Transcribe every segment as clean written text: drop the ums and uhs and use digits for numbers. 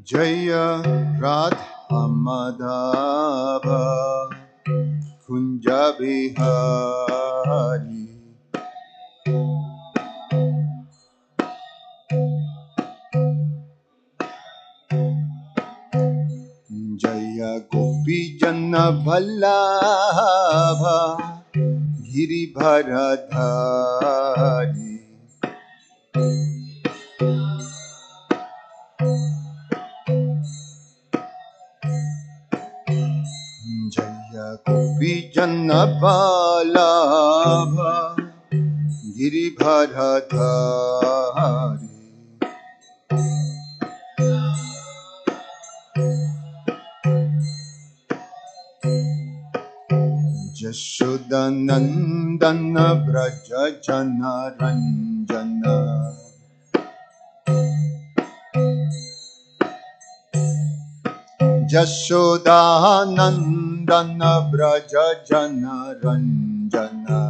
Jaya Radha Madhava Kunja Bihari Jaya Gopi Jana Vallabha Giribharadhari Jaya Gopi Jana Vallabha Giribharadhari Jashodanandana Braja Jana Ranjana Jashodanandana Braja Jana Ranjana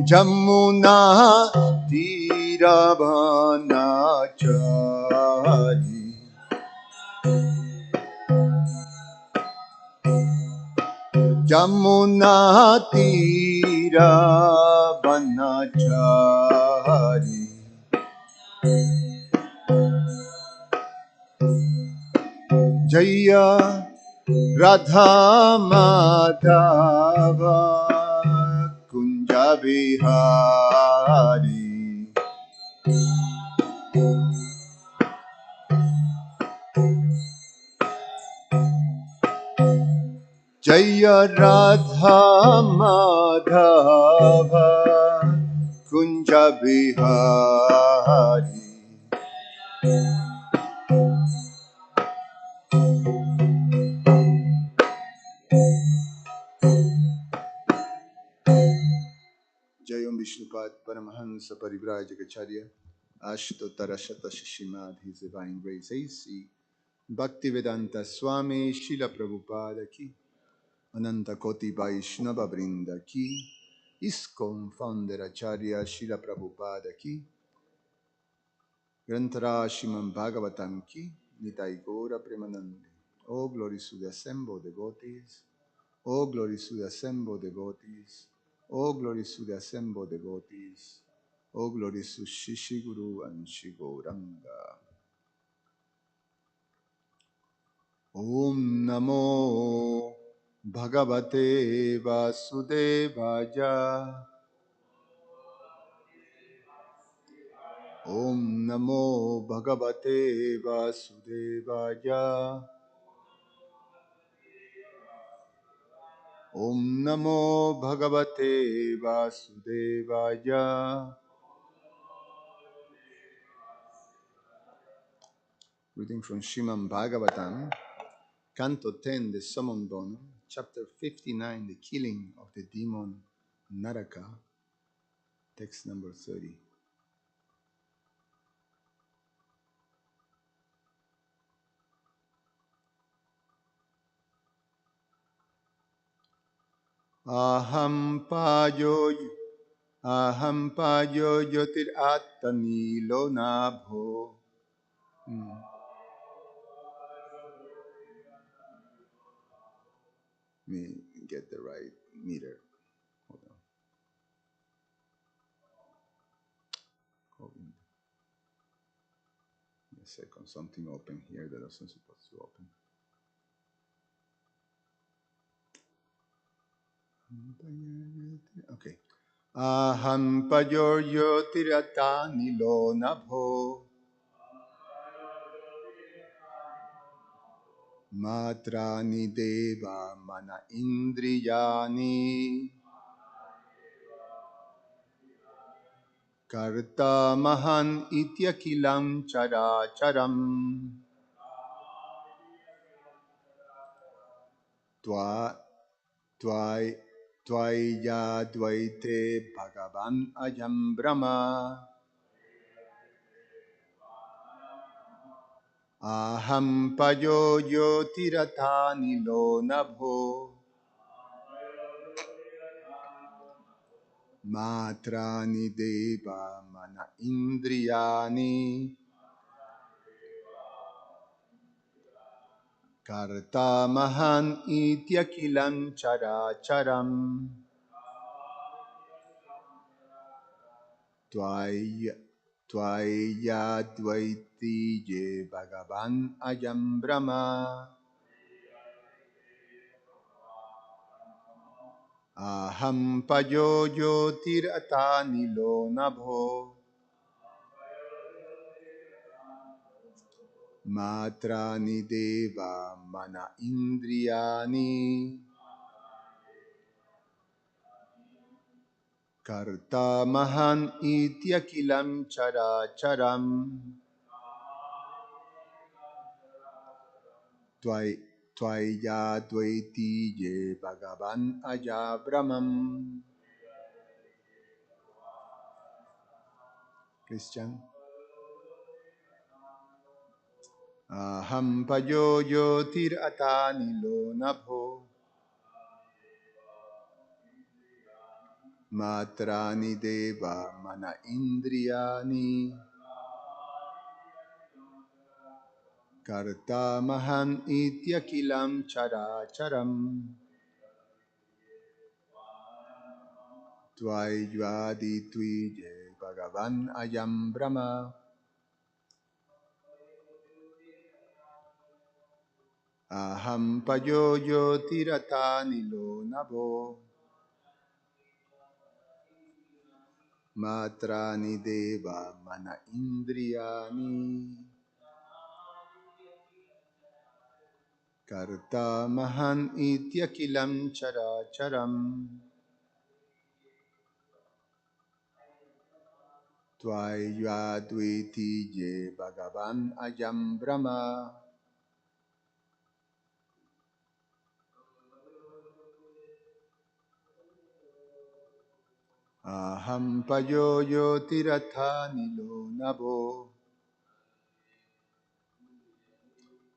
Jamuna Tiravanachari Jamuna Tiravanachari Jaya Radha Madhava Kunja Bihari Jaya Radha Madhava Kunja Bihari Jayam Vishnupad Paramahansa Parivrajagacharya Ashtotara Shata Shishimad His Divine Grace A.C. Bhaktivedanta Swami Srila Prabhupada Ki Ananta Koti Vaishnava Vrinda Ki ISKCON Founder Acharya Srila Prabhupada Ki Grantara Shiman Bhagavatam Ki Nitai Gora Premanande. Oh glory to the assembled devotees. Oh glory to the assembled devotees. Oh glory to the assembled devotees. Oh glory to Shishi Guru and Shigoranga. Om Namo Bhagavate Vasudevaya. Om Namo Bhagavate Vasudevaya. Om Namo Bhagavate Vasudevaya. Reading from Srimad Bhagavatam, Canto 10, the Summon Bonum, Chapter 59, the Killing of the Demon Naraka, text number 30. Aham payo yotir attani lo nabho. Let me get the right meter. Hold on. Hold on a second. Something open here that wasn't supposed to open. Okay. Aham payor yotiratani lo nabho. Matrani deva mana indriyani. Karta mahan ityakilam characharam. Tvai Tvaya dvaite bhagavan ayam brahma. Aham payo yotiratani lo nabho. Matrani deva mana indriyani karta mahan ityakilam characharam Tvaya Tvaya dvaiti je bhagavan ayam brahma Aham payo yotir atanilo nabho Matrani deva mana indriyani karta mahan ityakilam characharam Tvai Tvaya dvaiti je bhagavan aya brahmam Christian Aham payo yotir atanilo nabho Matrani deva mana indriyani karta mahan ityakilam characharam Tvayvadi tvije bhagavan ayam brahma Aham payo yotiratani nabo Matrani deva mana indriyani karta mahan ityakilam characharam Tvayvadviti je bhagavan ayam brahma Aham payo yotiratani nabo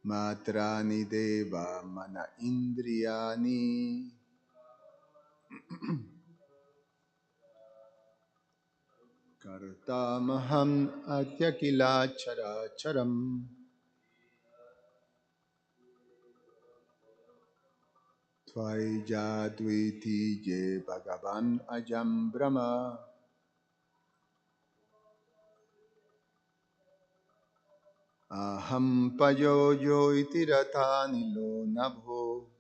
Matrani deva mana indriyani kartamaham atyakila characharam Tvayjadviti je bhagavan ajam brahma Aham payoyo itiratanilo nabho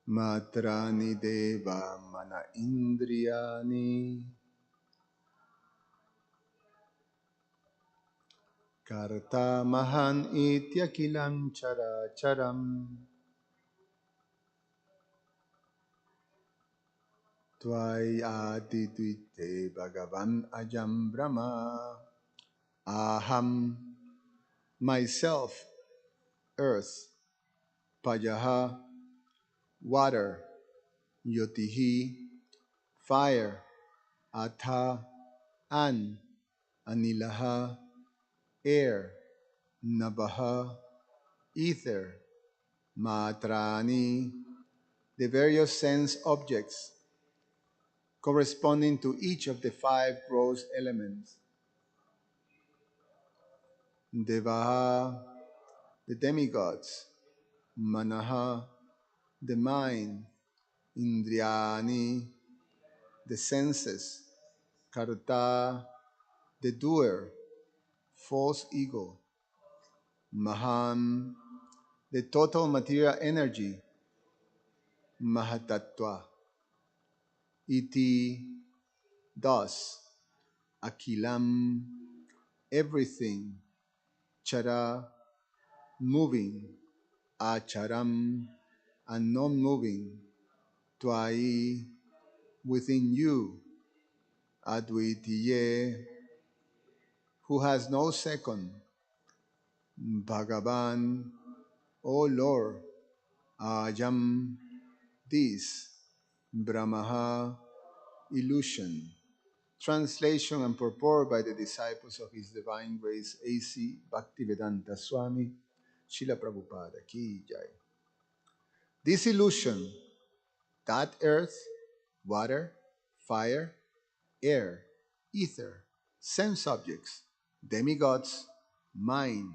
Matrani deva mana indriyani kartamahan ityakilam characharam Tvayaditite bhagavan ajam brahma Aham myself earth pajaha water yotihi fire atha an anilaha air nabaha ether matrani the various sense objects corresponding to each of the five gross elements devaha the demigods manaha the mind indriyani the senses karta the doer false ego Maham, the total material energy, Mahatattva, Iti, thus, Akilam, everything, Chara, moving, Acharam, and non-moving, Tvai, within you, Advitiye, who has no second, Bhagavan, O Lord, Ajam, this, Brahmaha, illusion. Translation and purport by the disciples of His Divine Grace A.C. Bhaktivedanta Swami, Srila Prabhupada Ki Jai. This illusion That earth, water, fire, air, ether, sense objects, demigods, mind,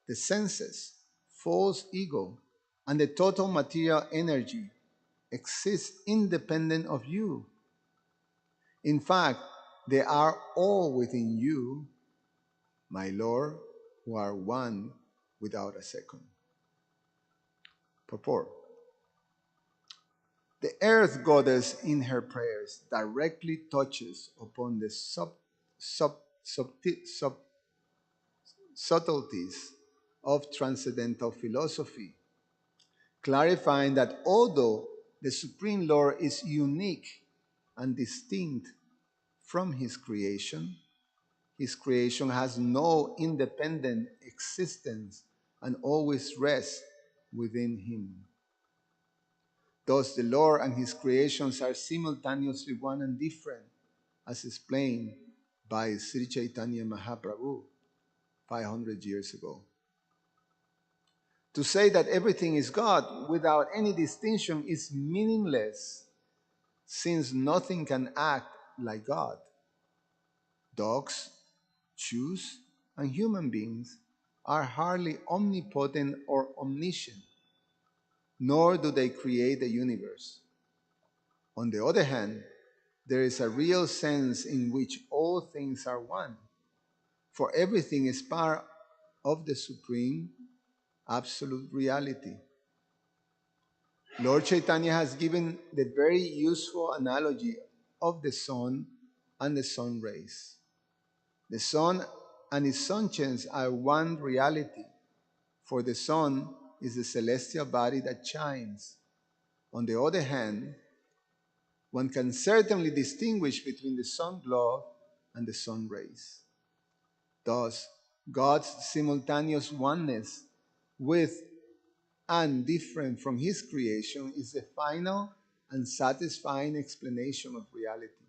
the senses, false ego, and the total material energy exist independent of you. In fact, they are all within you, my Lord, who are one without a second. Purport. The earth goddess in her prayers directly touches upon the sub, sub, subtleties of transcendental philosophy, clarifying that although the Supreme Lord is unique and distinct from his creation has no independent existence and always rests within him. Thus, the Lord and his creations are simultaneously one and different, as explained by Sri Chaitanya Mahaprabhu 500 years ago. To say that everything is God without any distinction is meaningless, since nothing can act like God. Dogs, shoes, and human beings are hardly omnipotent or omniscient, nor do they create the universe. On the other hand, there is a real sense in which all things are one, for everything is part of the supreme absolute reality. Lord Chaitanya has given the very useful analogy of the sun and the sun rays. The sun and its sunshines are one reality, for the sun is the celestial body that shines. On the other hand, one can certainly distinguish between the sun globe and the sun rays. Thus, God's simultaneous oneness with and different from his creation is the final and satisfying explanation of reality.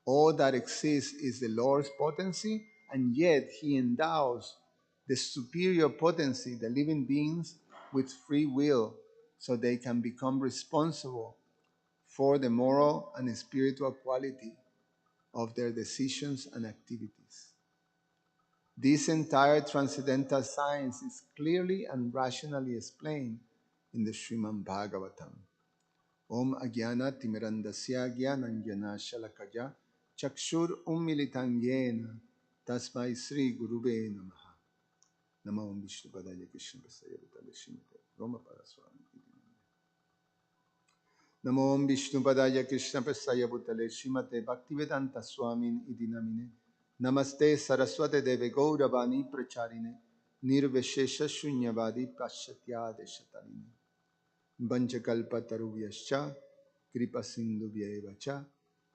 All that exists is the Lord's potency, and yet he endows the superior potency, the living beings, with free will so they can become responsible for the moral and spiritual quality of their decisions and activities. This entire transcendental science is clearly and rationally explained in the Srimad Bhagavatam. Om Agyana Timirandasya Gyananjana Shalakaya Chakshur Ummilitangena Tasmai Sri Gurube Namaha. Nama Om Vishnu Padaya Krishna Prasaya Bhutale Srimate Roma Paraswami. Namo Om Vishnu Padaya Krishna Prasaya Bhutale Srimate Bhaktivedanta Swamin Iti Namine. Namaste Saraswate Deve Gauravani Pracharine Nirveshesha Shunyavadi Paschatya Deshatarine Vanchakalpa Tarubhyascha Kripa Sindhubhya Cha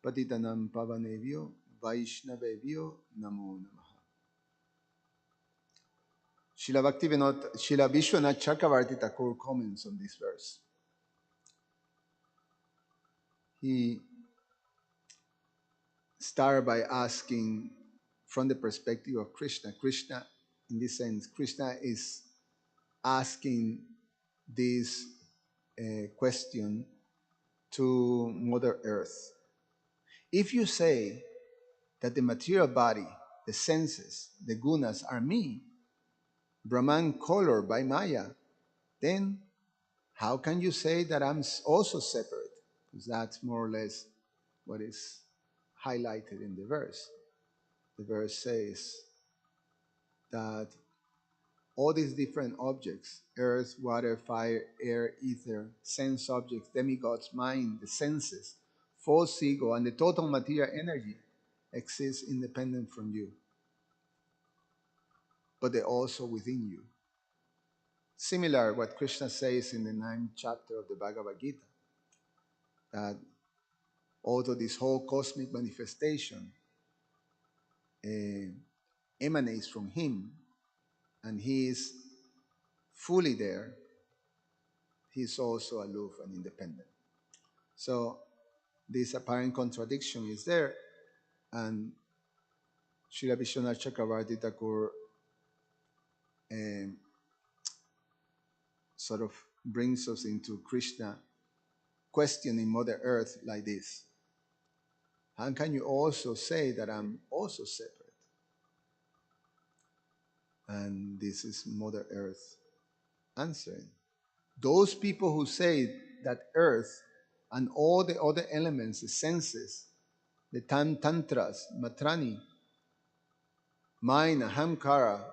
Patitanam Pavanevyo Vaishnavevyo Namo Namaha. Srila Vishwanath Chakravarti Thakur comments on this verse. He started by asking from the perspective of Krishna. Krishna, in this sense, Krishna is asking this question to Mother Earth. If you say that the material body, the senses, the gunas are me, Brahman colored by Maya, then how can you say that I'm also separate? Because that's more or less what is highlighted in the verse. The verse says that all these different objects, earth, water, fire, air, ether, sense objects, demigods, mind, the senses, false ego, and the total material energy exist independent from you. But they're also within you. Similar what Krishna says in the 9th chapter of the Bhagavad Gita, that although this whole cosmic manifestation emanates from him, and he is fully there, he's also aloof and independent. So this apparent contradiction is there, and Srila Vishwanath Chakravarti Thakur sort of brings us into Krishna questioning Mother Earth like this. How can you also say that I'm also separate? And this is Mother Earth answering. Those people who say that Earth and all the other elements, the senses, the tantras, matrani, mind, ahamkara,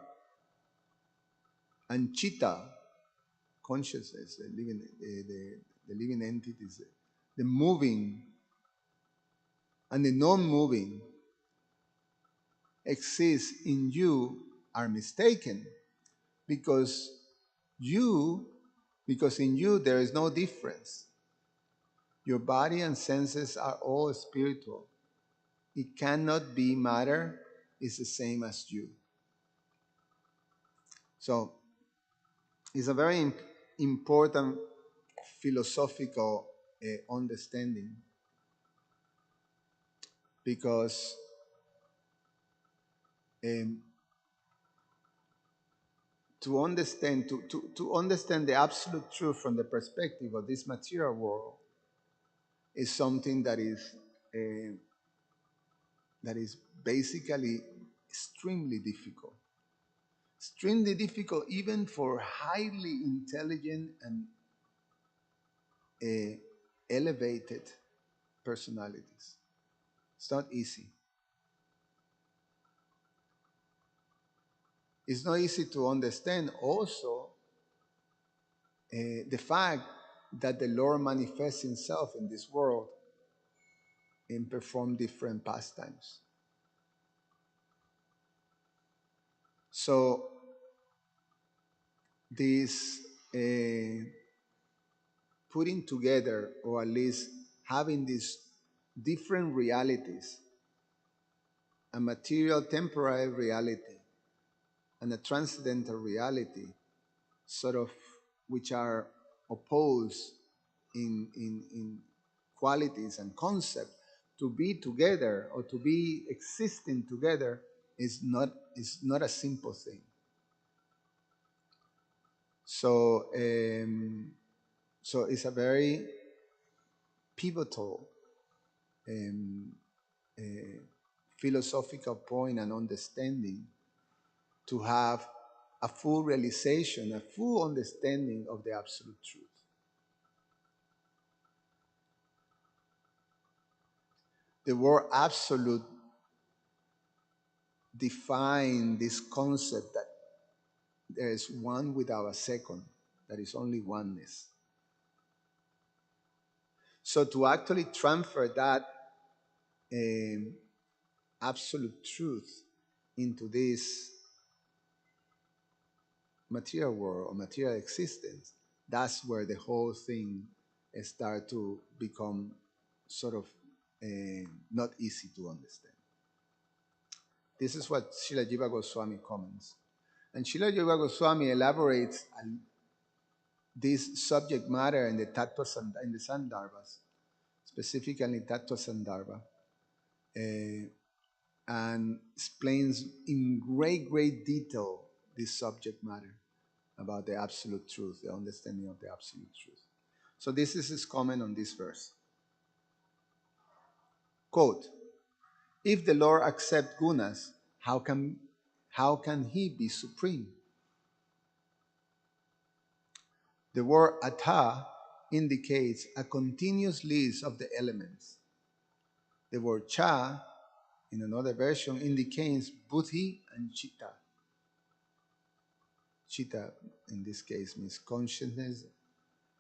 and chitta, consciousness, the living entities, the moving and the non-moving exist in you are mistaken because you because in you there is no difference. Your body and senses are all spiritual. It cannot be matter is the same as you. So it's a very important philosophical understanding because um, to understand the absolute truth from the perspective of this material world is something uh, that is basically extremely difficult. Extremely difficult even for highly intelligent and uh, elevated personalities. It's not easy. It's not easy to understand also the fact that the Lord manifests himself in this world and perform different pastimes. So this putting together, or at least having these different realities, a material temporary reality and a transcendental reality, sort of, which are opposed in qualities and concept, to be together or to be existing together is not a simple thing. So so it's a very pivotal um, uh, philosophical point and understanding to have a full realization, a full understanding of the absolute truth. The word absolute defines this concept that there is one without a second, that is only oneness. So to actually transfer that um, absolute truth into this material world or material existence, that's where the whole thing start to become sort of not easy to understand. This is what Srila Jiva Goswami comments. And Srila Jiva Goswami elaborates on this subject matter in the in the Sandarbhas, specifically Tattva Sandarbha, and explains in great detail this subject matter about the absolute truth, the understanding of the absolute truth. So this is his comment on this verse. Quote, if the Lord accepts gunas, how can he be supreme? The word atha indicates a continuous list of the elements. The word cha, in another version, indicates buddhi and chitta. Chitta, in this case, means consciousness,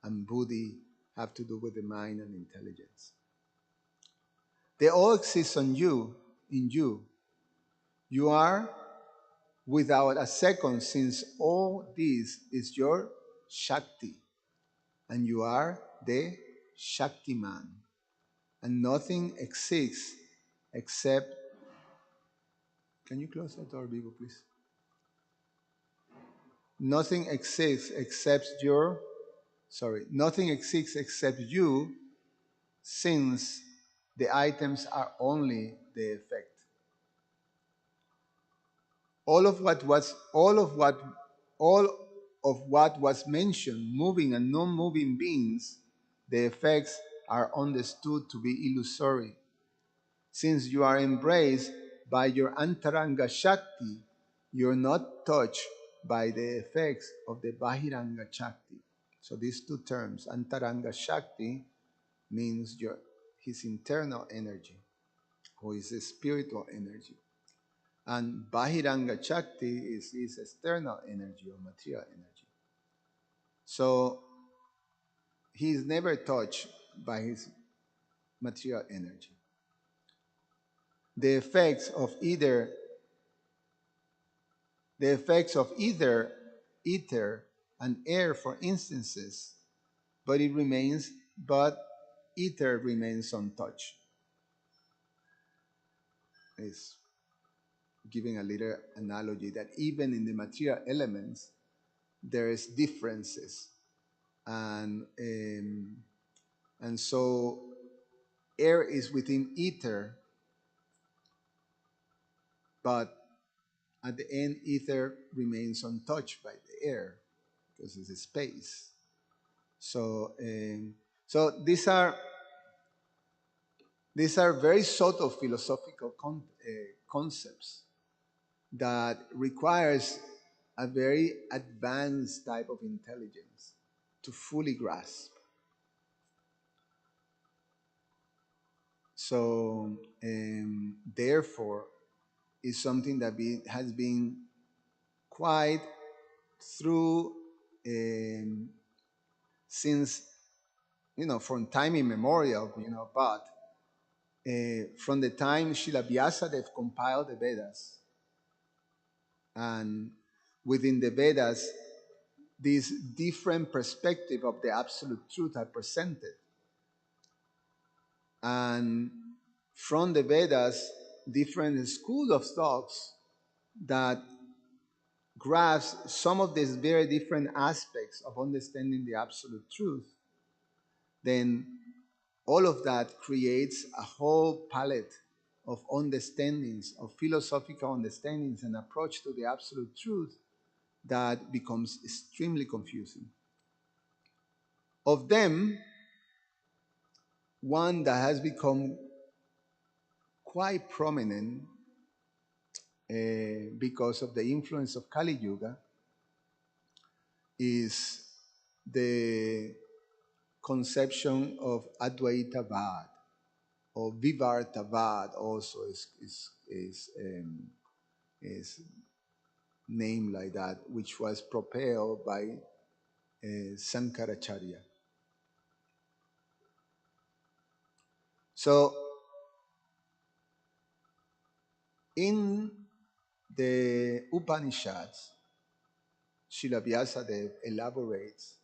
and buddhi have to do with the mind and intelligence. They all exist in you. You are without a second, since all this is your Shakti, and you are the Shaktiman. And nothing exists except. Can you close that door, Vivo, please? Nothing exists except your. Sorry, nothing exists except you, since the items are only the effect. All of what was mentioned, moving and non-moving beings, the effects are understood to be illusory. Since you are embraced by your Antaranga Shakti, you're not touched by the effects of the Bahiranga Shakti. So these two terms, Antaranga Shakti, means his internal energy, or his spiritual energy. And Bahiranga Shakti is his external energy or material energy. So he is never touched by his material energy. The effects of either ether and air, for instances, but ether remains untouched. It's giving a little analogy that even in the material elements, there is differences, and so air is within ether, but at the end, ether remains untouched by the air because it's a space. So, so these are very subtle philosophical concepts that requires a very advanced type of intelligence to fully grasp. So, therefore, is something that has been quite through since from time immemorial, but from the time Srila Vyasadeva compiled the Vedas, and within the Vedas, these different perspective of the absolute truth are presented, and from the Vedas, different school of thoughts that grasp some of these very different aspects of understanding the absolute truth, then all of that creates a whole palette of understandings, of philosophical understandings and approach to the absolute truth that becomes extremely confusing. Of them, one that has become quite prominent because of the influence of Kali Yuga is the conception of Advaitavad, or Vivartavad also is named like that, which was propelled by Sankaracharya. So, in the Upanishads, Srila Vyasadeva elaborates.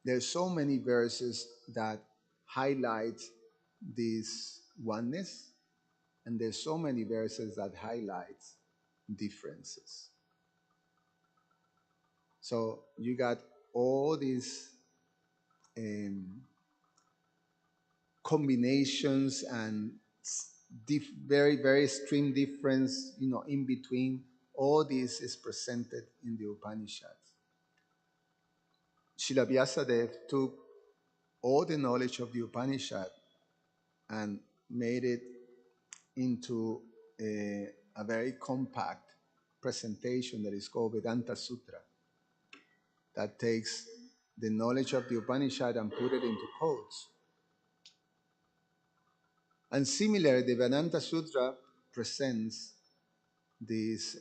There's so many verses that highlight this oneness, and there's so many verses that highlight differences. So you got all these combinations and very, very extreme difference, in between. All this is presented in the Upanishads. Srila Vyasadeva took all the knowledge of the Upanishad and made it into a very compact presentation that is called Vedanta Sutra, that takes the knowledge of the Upanishad and put it into codes. And similarly, the Vedanta Sutra presents this,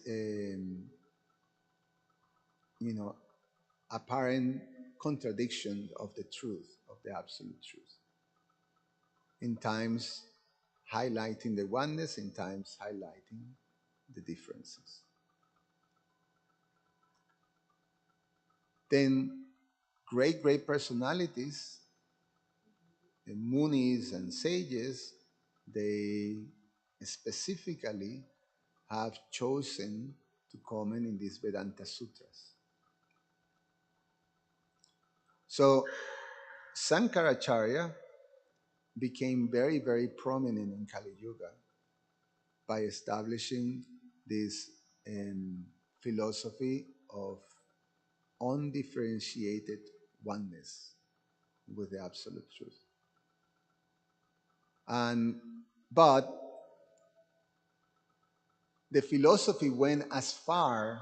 apparent contradiction of the truth, of the absolute truth. In times highlighting the oneness, in times highlighting the differences. Then great, great personalities, the Munis and sages, they specifically have chosen to comment in these Vedanta Sutras. So Sankaracharya became very, very prominent in Kali Yuga by establishing this philosophy of undifferentiated oneness, with the absolute truth. And but the philosophy went as far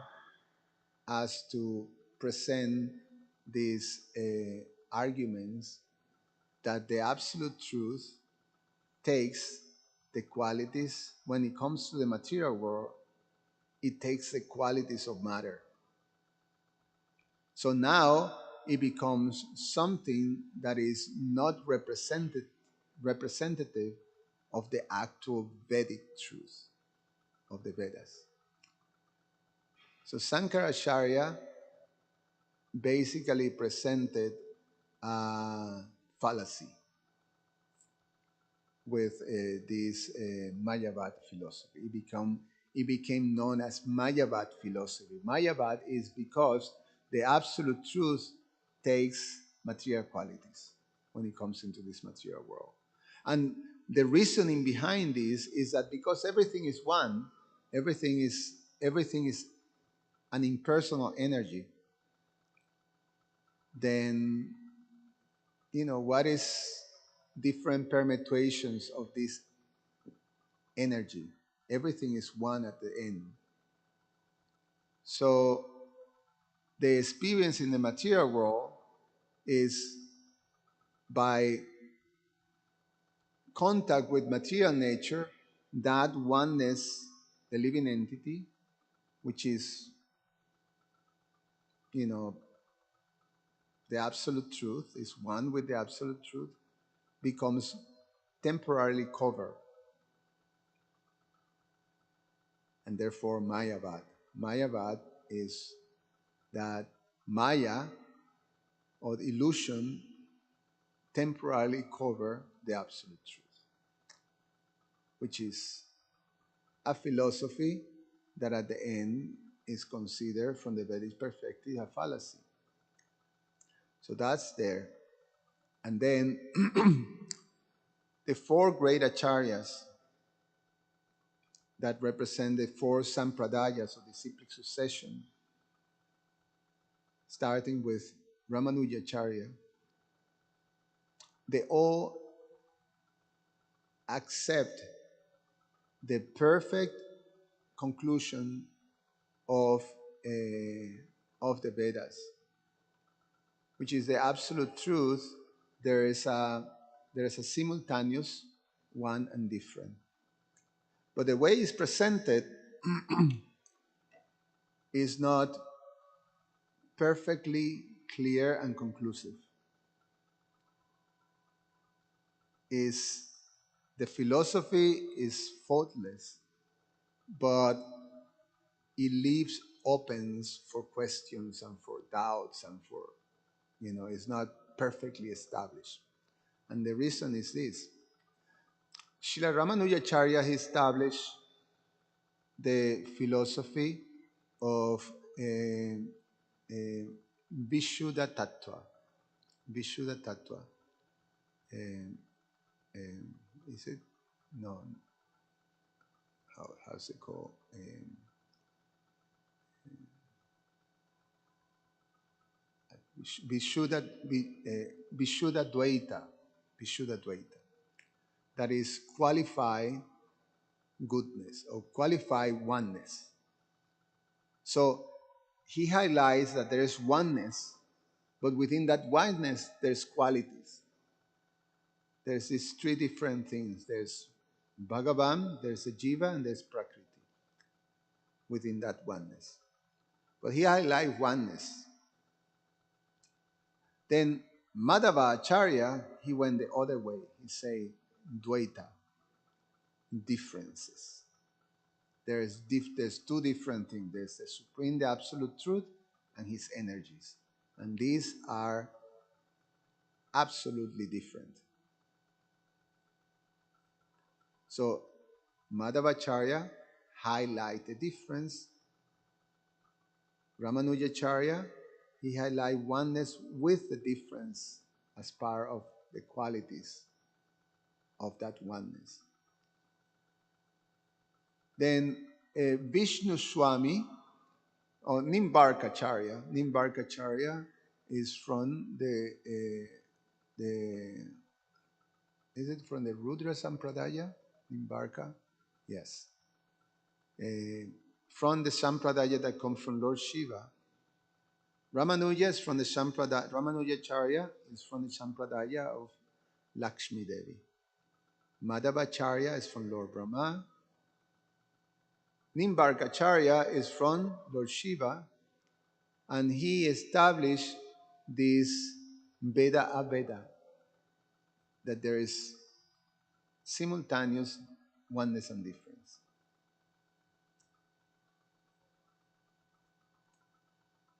as to present these arguments that the absolute truth takes the qualities, when it comes to the material world, it takes the qualities of matter. So now it becomes something that is not representative of the actual Vedic truth of the Vedas. So Sankaracharya basically presented a fallacy with this Mayavad philosophy. It became known as Mayavad philosophy. Mayavad is because the absolute truth takes material qualities when it comes into this material world. And the reasoning behind this is that because everything is one, everything is an impersonal energy, then what is different permutations of this energy? Everything is one at the end. So the experience in the material world is by contact with material nature, that oneness, the living entity, which is, the absolute truth, is one with the absolute truth, becomes temporarily covered, and therefore Mayavad. Mayavad is that Maya or the illusion temporarily cover the absolute truth, which is a philosophy that at the end is considered from the Vedic perspective a fallacy. So that's there. And then the four great acharyas that represent the four sampradayas of the cyclic succession, starting with Ramanujacharya, they all accept the perfect conclusion of, of the Vedas, which is the absolute truth. There is a simultaneous one and different. But the way it's presented is not perfectly clear and conclusive. Is the philosophy is faultless, but it leaves opens for questions and for doubts and for, it's not perfectly established. And the reason is this. Srila Ramanujacharya established the philosophy of Vishuddha Tattva. Vishuddha Tattva. Is it? No. How's it called? Vishuddha Dvaita. Vishuddha Dvaita. That is qualified goodness or qualified oneness. So he highlights that there is oneness, but within that oneness, there's qualities. There's these three different things. There's Bhagavan, there's a Jiva, and there's Prakriti within that oneness. But he highlights oneness. Then Madhava Acharya, he went the other way. He say Dvaita, differences. There's two different things. There's the Supreme, the Absolute Truth, and his energies. And these are absolutely different. So Madhavacharya highlight the difference. Ramanujacharya, he highlight oneness with the difference as part of the qualities of that oneness. Then Vishnu Swami, or Nimbarkacharya is from the the is it from the Rudra Sampradaya, Nimbarka? Yes. From the Sampradaya that comes from Lord Shiva. Ramanuja is from the Sampradaya, Ramanujacharya is from the Sampradaya of Lakshmi Devi. Madhavacharya is from Lord Brahma. Nimbarkacharya is from Lord Shiva, and he established this Veda Aveda, that there is simultaneous oneness and difference.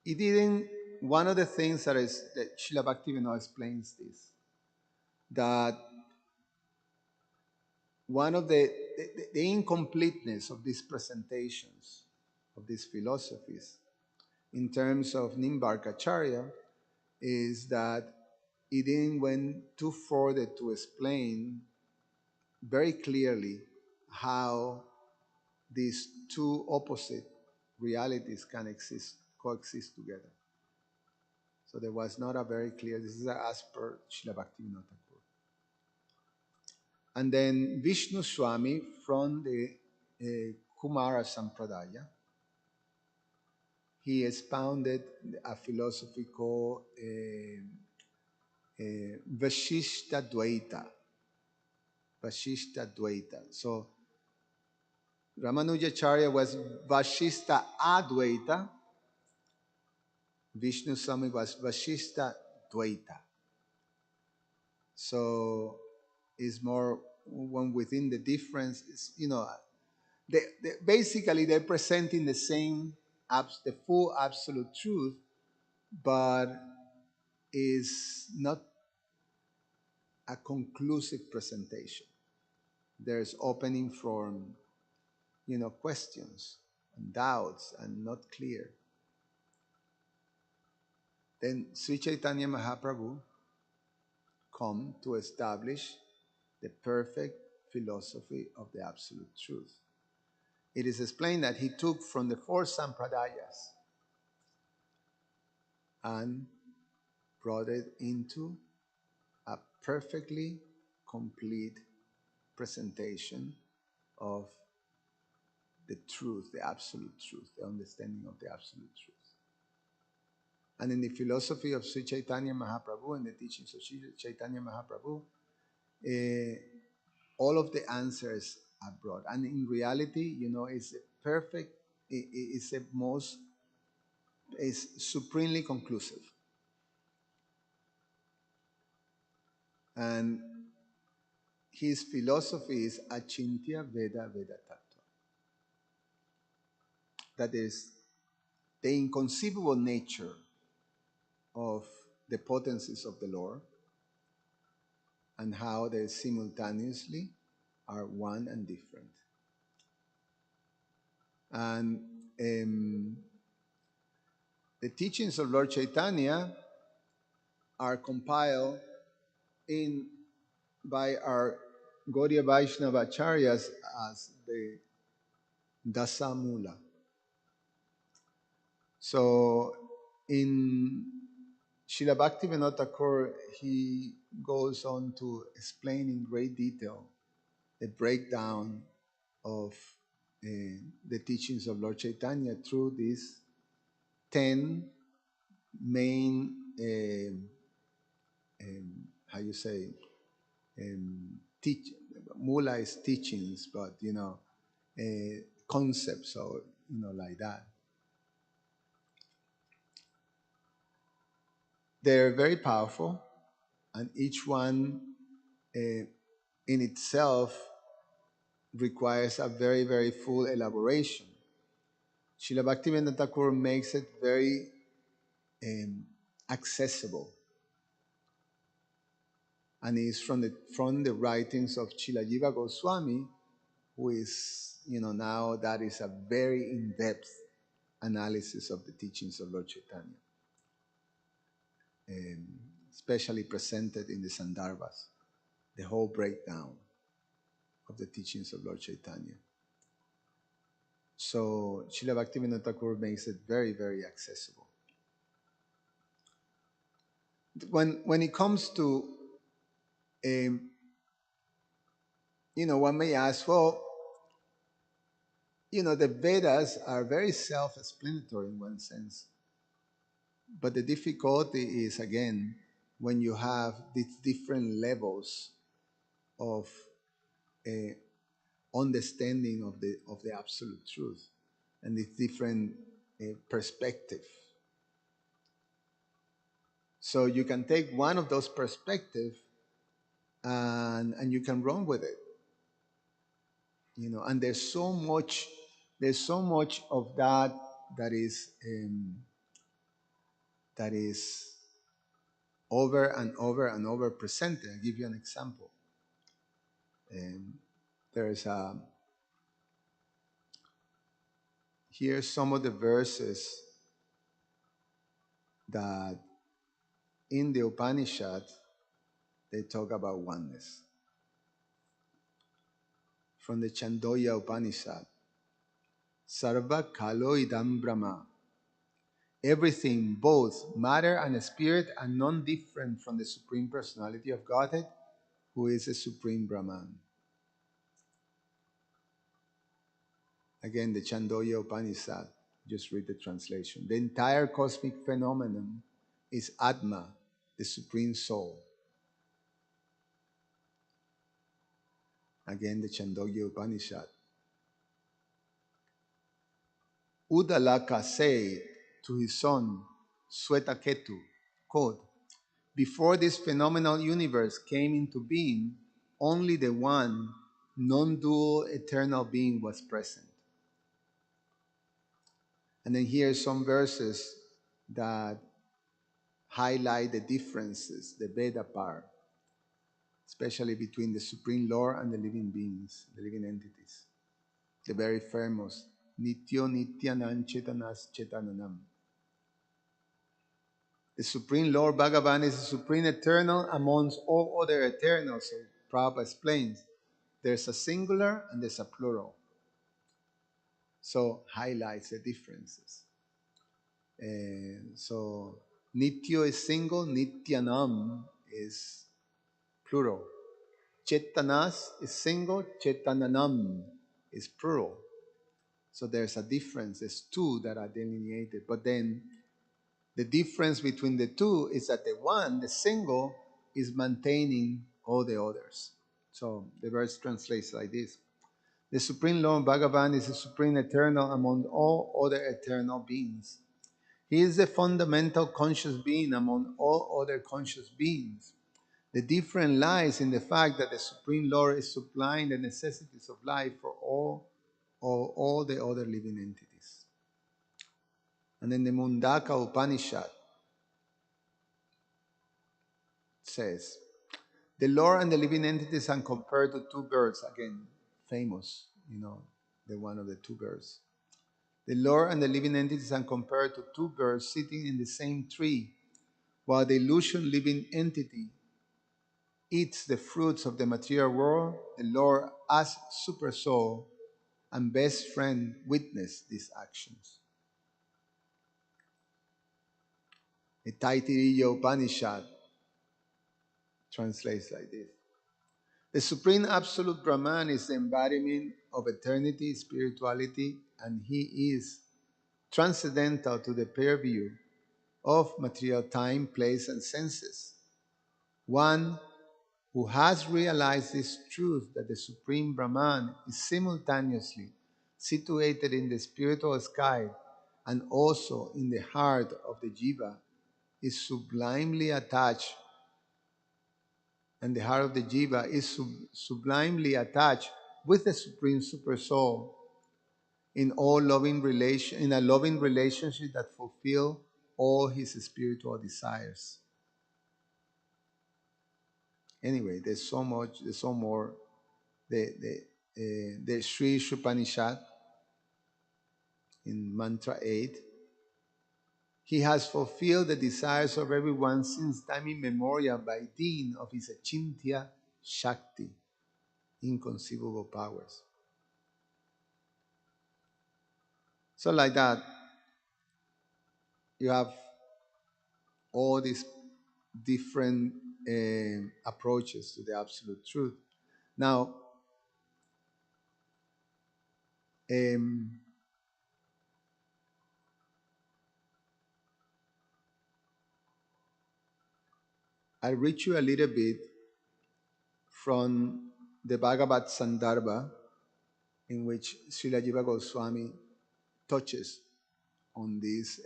He didn't, one of the things that is that Srila Bhaktivinoda explains this, that one of the incompleteness of these presentations, of these philosophies, in terms of Nimbarkacharya, is that it didn't went too further to explain very clearly how these two opposite realities can coexist together. So there was not a very clear, this is as per Srila Bhaktivinoda Thakur. And then Vishnu Swami from the Kumara Sampradaya, he expounded a philosophy called Vashishta Dvaita. Vashishta Dvaita. So Ramanujacharya was Vashishta Advaita. Vishnu Swami was Vashishta Dvaita. So it's more one within the difference. Is, basically they're presenting the same, the full absolute truth, but is not a conclusive presentation. There's opening for questions and doubts and not clear. Then Sri Chaitanya Mahaprabhu come to establish the perfect philosophy of the absolute truth. It is explained that he took from the four sampradayas and brought it into a perfectly complete presentation of the truth, the absolute truth, the understanding of the absolute truth. And in the philosophy of Sri Chaitanya Mahaprabhu and the teachings of Sri Chaitanya Mahaprabhu, all of the answers are brought. And in reality, it's a perfect, it's a most, it's supremely conclusive. And his philosophy is Achintya Veda Veda Tattva. That is the inconceivable nature of the potencies of the Lord and how they simultaneously are one and different. And the teachings of Lord Chaitanya are compiled by our Gaudiya Vaishnava Acharyas as the dasa mula. So in Srila Bhaktivinoda Thakur, he goes on to explain in great detail the breakdown of the teachings of Lord Chaitanya through these 10 main, mula is teachings, but concepts or like that. They're very powerful, and each one in itself requires a very, very full elaboration. Srila Bhaktivinoda Thakur makes it very accessible, and it's from the writings of Chilajiva Goswami, who is now that is a very in-depth analysis of the teachings of Lord Chaitanya, especially presented in the Sandarbhas, the whole breakdown of the teachings of Lord Chaitanya. So Srila Bhaktivinoda Thakur makes it very, very accessible. When it comes to Um, one may ask, well, the Vedas are very self-explanatory in one sense, but the difficulty is, again, when you have these different levels of uh, understanding of the absolute truth and this different perspective. So you can take one of those perspectives and you can run with it, and there's so much of that that is over and over and over presented. I'll give you an example. Um, there's Here's some of the verses that in the Upanishad they talk about oneness. From the Chandogya Upanishad, Sarva Kalo Idam Brahma. Everything, both matter and spirit, are non-different from the Supreme Personality of Godhead, who is the Supreme Brahman. Again, the Chandogya Upanishad, just read the translation. The entire cosmic phenomenon is Atma, the Supreme Soul. Again, the Chandogya Upanishad. Udalaka said to his son, Swetaketu, quote, before this phenomenal universe came into being, only the one non-dual eternal being was present. And then here are some verses that highlight the differences, the Veda part, especially between the Supreme Lord and the living beings, the living entities. The very famous Nityo Nityanam Chetanas Chetananam. The Supreme Lord Bhagavan is the Supreme Eternal amongst all other eternals. So Prabhupada explains, there's a singular and there's a plural. So highlights the differences. So Nityo is single, Nityanam is plural. Chetanas is single, Chetananam is plural. So there's a difference. There's two that are delineated. But then the difference between the two is that the one, the single, is maintaining all the others. So the verse translates like this. The Supreme Lord Bhagavan is the Supreme Eternal among all other eternal beings. He is the fundamental conscious being among all other conscious beings. The difference lies in the fact that the Supreme Lord is supplying the necessities of life for all the other living entities. And then the Mundaka Upanishad says, the Lord and the living entities are compared to two birds. Again, famous, the one of the two birds. The Lord and the living entities are compared to two birds sitting in the same tree, while the illusion living entity eats the fruits of the material world. The Lord, as super soul and best friend, witness these actions. The Taittiriya Upanishad translates like this. The Supreme Absolute Brahman is the embodiment of eternity, spirituality, and he is transcendental to the purview of material time, place, and senses. One who has realized this truth that the Supreme Brahman is simultaneously situated in the spiritual sky and also in the heart of the jiva is sublimely attached, and the heart of the jiva is sublimely attached with the Supreme Super Soul in in a loving relationship that fulfill all his spiritual desires. Anyway, there's so more. The Sri Upanishad in Mantra 8. He has fulfilled the desires of everyone since time immemorial by dint of his achintya Shakti, inconceivable powers. So like that, you have all these different approaches to the absolute truth. Now, um, I read you a little bit from the Bhagavad Sandarbha, in which Srila Jiva Goswami touches on this,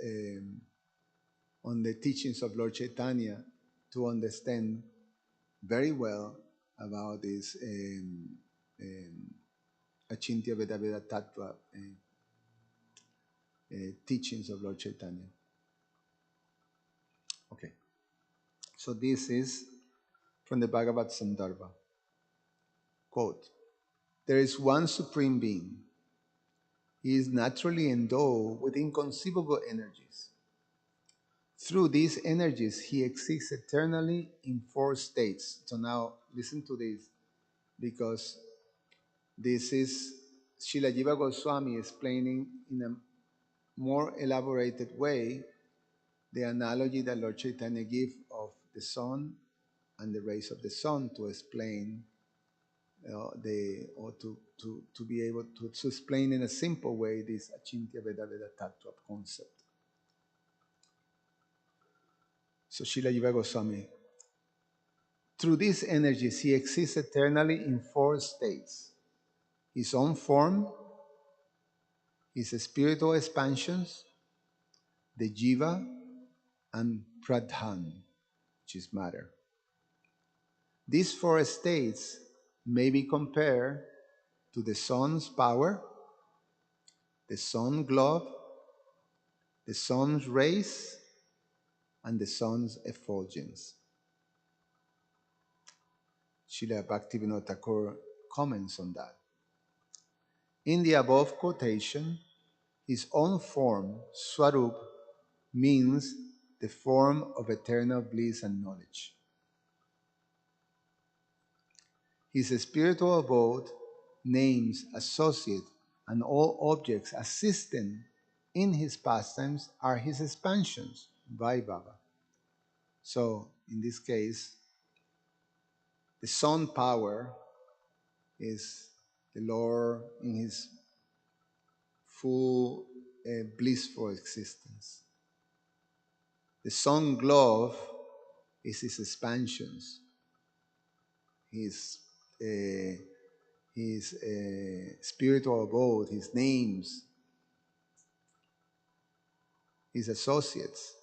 on the teachings of Lord Chaitanya, to understand very well about this Achintya Veda Veda Tattva teachings of Lord Chaitanya. Okay, so this is from the Bhagavad Sandarbha. Quote, there is one supreme being. He is naturally endowed with inconceivable energies. Through these energies, he exists eternally in four states. So now listen to this, because this is Srila Jiva Goswami explaining in a more elaborated way the analogy that Lord Chaitanya gave of the sun and the rays of the sun, to explain to be able to explain in a simple way this Achintya Veda Veda Tattva concept. So Srila Jiva Goswami, through these energies, he exists eternally in four states: his own form, his spiritual expansions, the jiva, and pradhan, which is matter. These four states may be compared to the sun's power, the sun's globe, the sun's rays, and the sun's effulgence. Srila Bhaktivinoda Thakur comments on that. In the above quotation, his own form, Swarup, means the form of eternal bliss and knowledge. His spiritual abode, names, associate, and all objects assisting in his pastimes are his expansions, Vaibhava. So, in this case, the sun power is the Lord in his full blissful existence. The sun globe is his expansions, his spiritual abode, his names, his associates.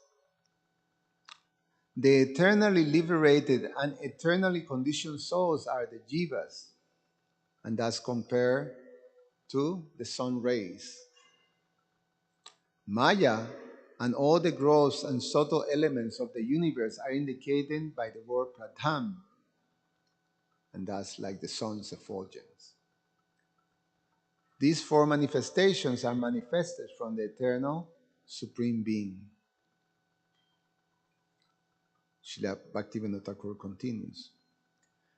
The eternally liberated and eternally conditioned souls are the jivas, and thus compared to the sun rays. Maya and all the gross and subtle elements of the universe are indicated by the word pradhan, and thus like the sun's effulgence. These four manifestations are manifested from the eternal Supreme Being. Srila Bhaktivinoda Thakur continues.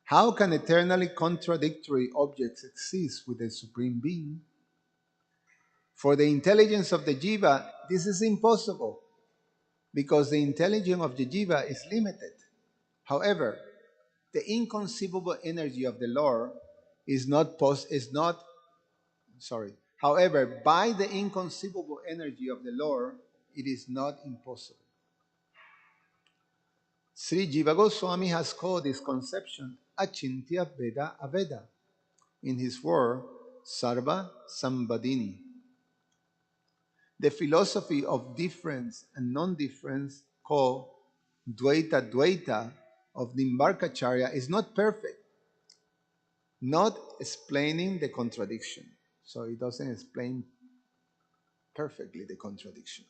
How can eternally contradictory objects exist with the Supreme Being? For the intelligence of the jiva, this is impossible, because the intelligence of the jiva is limited. However, the inconceivable energy of the Lord However, by the inconceivable energy of the Lord, it is not impossible. Sri Jiva Goswami has called this conception Achintya Veda Aveda in his word Sarva Sambadini. The philosophy of difference and non-difference called Dvaita Dvaita of Nimbarkacharya is not perfect, not explaining the contradiction. So it doesn't explain perfectly the contradiction.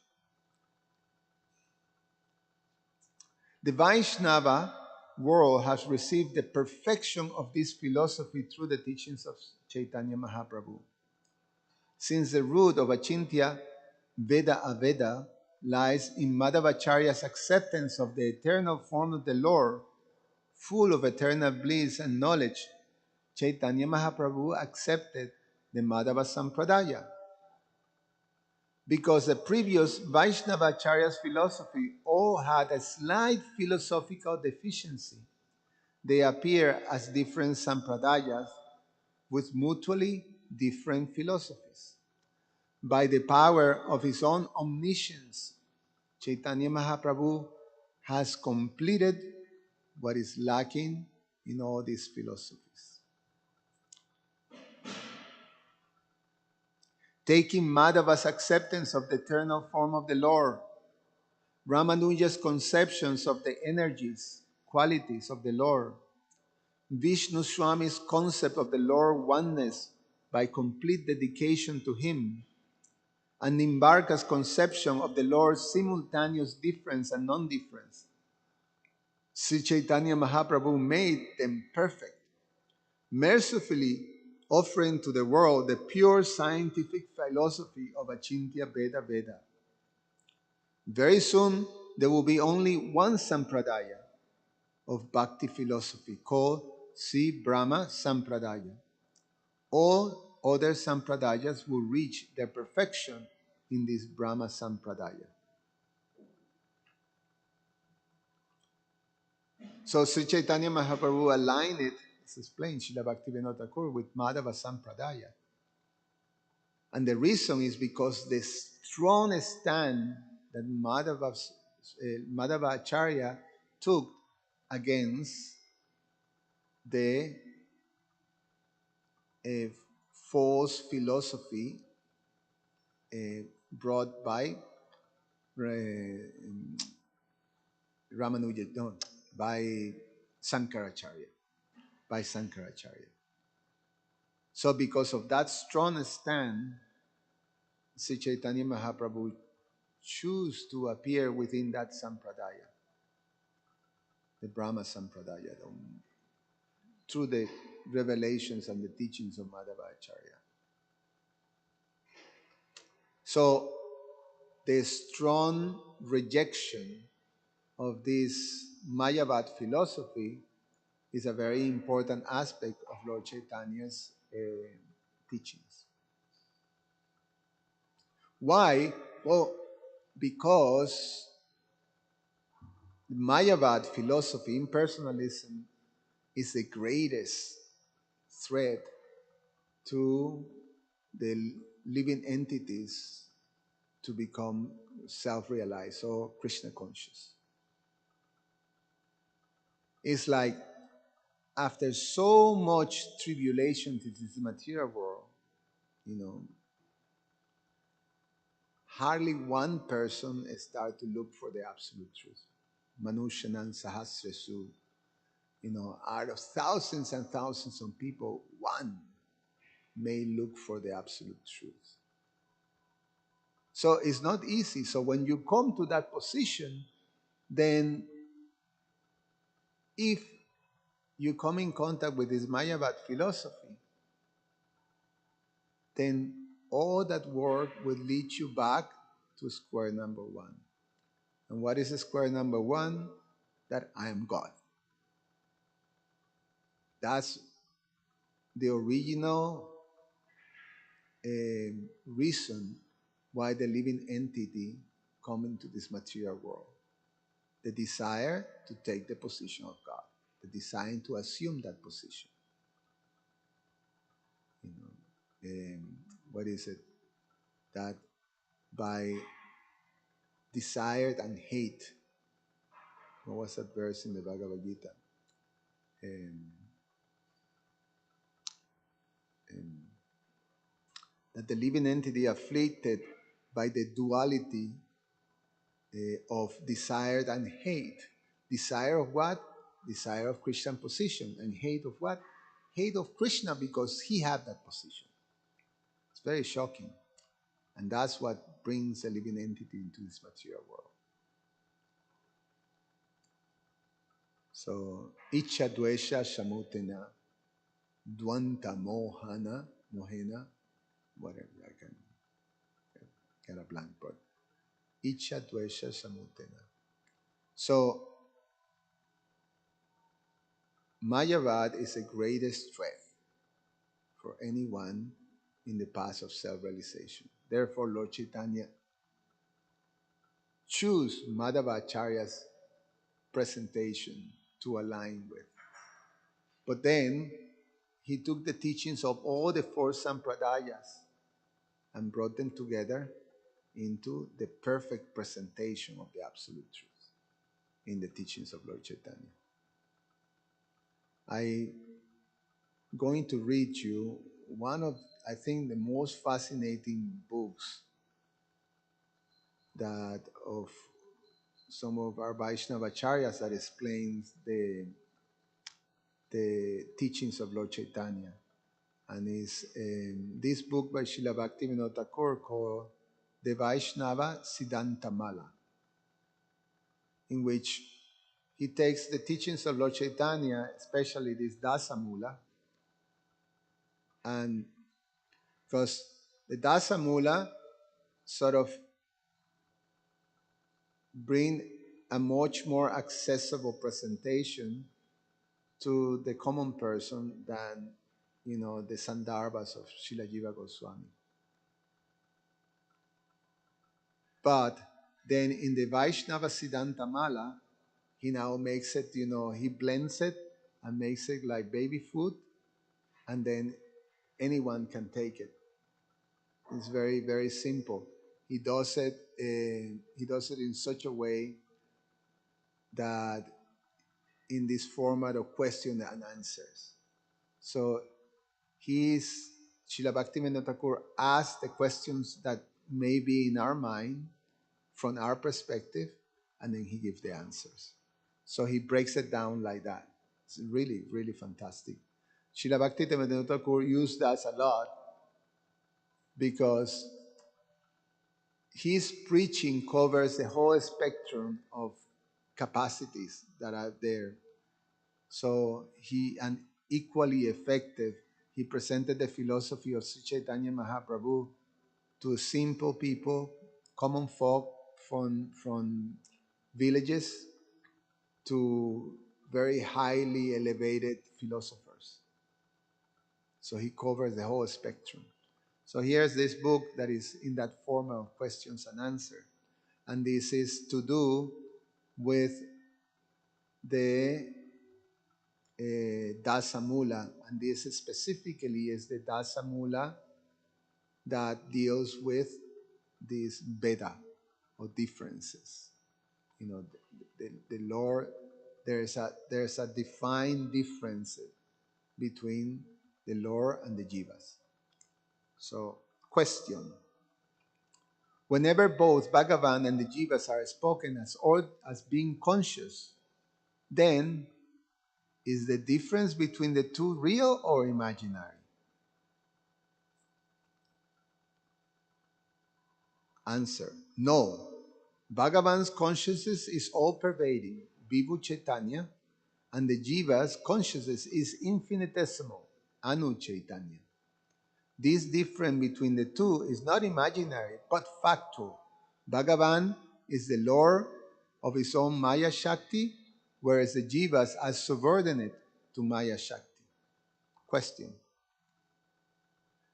The Vaishnava world has received the perfection of this philosophy through the teachings of Chaitanya Mahaprabhu. Since the root of Achintya Veda Aveda lies in Madhavacharya's acceptance of the eternal form of the Lord, full of eternal bliss and knowledge, Chaitanya Mahaprabhu accepted the Madhava Sampradaya. Because the previous Vaishnavacharya's philosophy all had a slight philosophical deficiency, they appear as different sampradayas with mutually different philosophies. By the power of his own omniscience, Chaitanya Mahaprabhu has completed what is lacking in all these philosophies. Taking Madhava's acceptance of the eternal form of the Lord, Ramanuja's conceptions of the energies, qualities of the Lord, Vishnu Swami's concept of the Lord oneness by complete dedication to him, and Nimbarka's conception of the Lord's simultaneous difference and non-difference, Sri Chaitanya Mahaprabhu made them perfect, mercifully offering to the world the pure scientific philosophy of Achintya Veda Veda. Very soon, there will be only one sampradaya of bhakti philosophy called Sri Brahma Sampradaya. All other sampradayas will reach their perfection in this Brahma Sampradaya. So Sri Chaitanya Mahaprabhu aligned it, as explained, Srila Bhaktivinoda Thakur, with Madhava Sampradaya. And the reason is because the strong stand that Madhava Acharya took against the false philosophy brought by Ramanuja, no, by Sankaracharya, So because of that strong stand, Sri Chaitanya Mahaprabhu chose to appear within that sampradaya, the Brahma Sampradaya, through the revelations and the teachings of Madhava Acharya. So the strong rejection of this Mayavad philosophy is a very important aspect of Lord Chaitanya's teachings. Why? Well, because Mayavad philosophy, impersonalism, is the greatest threat to the living entities to become self-realized or Krishna conscious. It's like after so much tribulation to this material world, hardly one person start to look for the absolute truth. Manushanan Sahasresu, out of thousands and thousands of people, one may look for the absolute truth. So it's not easy. So when you come to that position, then if you come in contact with this Mayavad philosophy, then all that work will lead you back to square number one. And what is square number one? That I am God. That's the original reason why the living entity come into this material world. The desire to take the position of God. The desire to assume that position. What is it? That by desired and hate, what was that verse in the Bhagavad Gita? That the living entity afflicted by the duality of desired and hate. Desire of what? Desire of Christian position. And hate of what? Hate of Krishna because he had that position. It's very shocking. And that's what brings the living entity into this material world. So, Icha Dvesha Shamutena, Dvanta Mohena, whatever, I can get a blank, but Icha Dvesha Shamutena. So, Mayavad is the greatest threat for anyone in the path of self-realization. Therefore, Lord Chaitanya chose Madhava Acharya's presentation to align with. But then he took the teachings of all the four sampradayas and brought them together into the perfect presentation of the absolute truth in the teachings of Lord Chaitanya. I'm going to read you one of, I think, the most fascinating books that of some of our Vaishnava acharyas that explains the teachings of Lord Chaitanya. And it's this book by Srila Bhaktivinoda Thakur called The Vaishnava Siddhantamala, in which he takes the teachings of Lord Chaitanya, especially this dasa mula, and because the dasa mula sort of bring a much more accessible presentation to the common person than, the Sandarbhas of Srila Jiva Goswami. But then in the Vaishnava Siddhantamala, he now makes it, he blends it and makes it like baby food, and then anyone can take it. It's very, very simple. He does it. He does it in such a way that in this format of question and answers. So he's Srila Bhaktivinoda Thakur asks the questions that may be in our mind from our perspective, and then he gives the answers. So he breaks it down like that. It's really, really fantastic. Srila Bhaktivinoda Thakur used that a lot because his preaching covers the whole spectrum of capacities that are there. So and equally effective, he presented the philosophy of Sri Chaitanya Mahaprabhu to simple people, common folk from villages to very highly elevated philosophers. So he covers the whole spectrum. So here's this book that is in that form of questions and answers. And this is to do with the dasa mula. And this specifically is the dasa mula that deals with this Veda or differences. The Lord, there's a defined difference between the Lord and the Jivas. So, question. Whenever both Bhagavan and the Jivas are spoken as being conscious, then is the difference between the two real or imaginary? Answer. No. Bhagavan's consciousness is all-pervading, Vibhu Chaitanya, and the Jiva's consciousness is infinitesimal, Anu Chaitanya. This difference between the two is not imaginary, but factual. Bhagavan is the Lord of his own Maya Shakti, whereas the Jivas are subordinate to Maya Shakti. Question.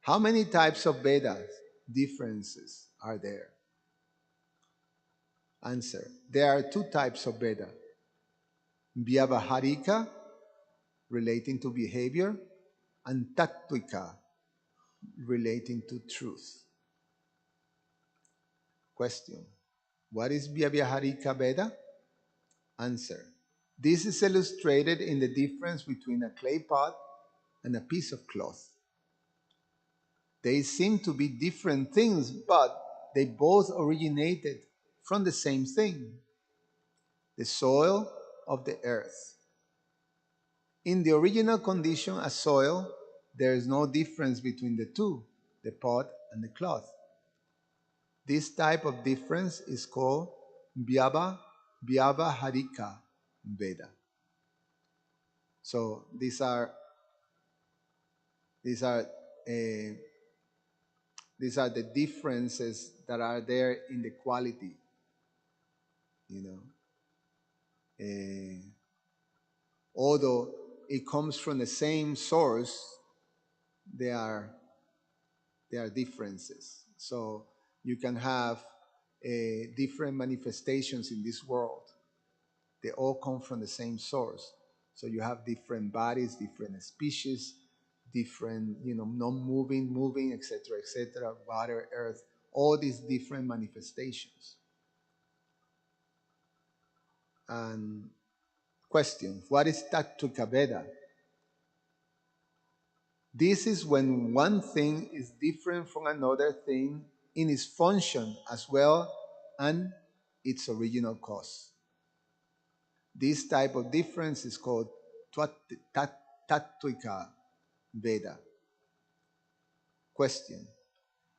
How many types of Vedas differences are there? Answer. There are two types of Veda. Vyavaharika, relating to behavior, and Tattvika, relating to truth. Question. What is Vyavaharika Veda? Answer. This is illustrated in the difference between a clay pot and a piece of cloth. They seem to be different things, but they both originated from the same thing, the soil of the earth. In the original condition as soil, there is no difference between the two, the pot and the cloth. This type of difference is called Vyavaharika Veda. So these are the differences that are there in the quality, although it comes from the same source, there are differences. So you can have different manifestations in this world. They all come from the same source. So you have different bodies, different species, different, non-moving, moving, etc., water, earth, all these different manifestations. And question, what is Tattva Veda? This is when one thing is different from another thing in its function as well and its original cause. This type of difference is called Tattvika Veda. Question,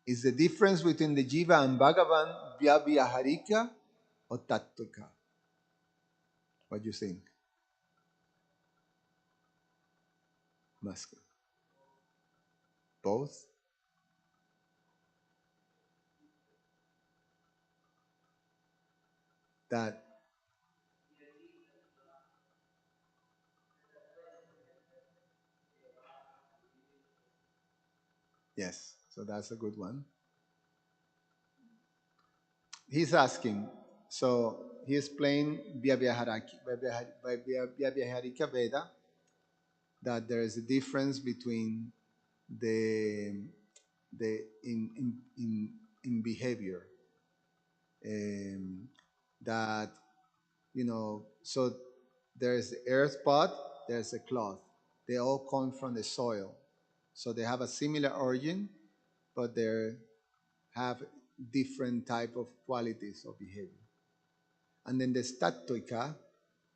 is the difference between the Jiva and Bhagavan Vyavyaharika or Tattvika? What do you think? Masker. Both? That, yes, so that's a good one. He's asking, so he explained Vyavyaharika Veda that there is a difference between the the in behavior, um, that so there's the earth pot, there's a cloth, they all come from the soil, so they have a similar origin, but they have different type of qualities of behavior. And then the statoika,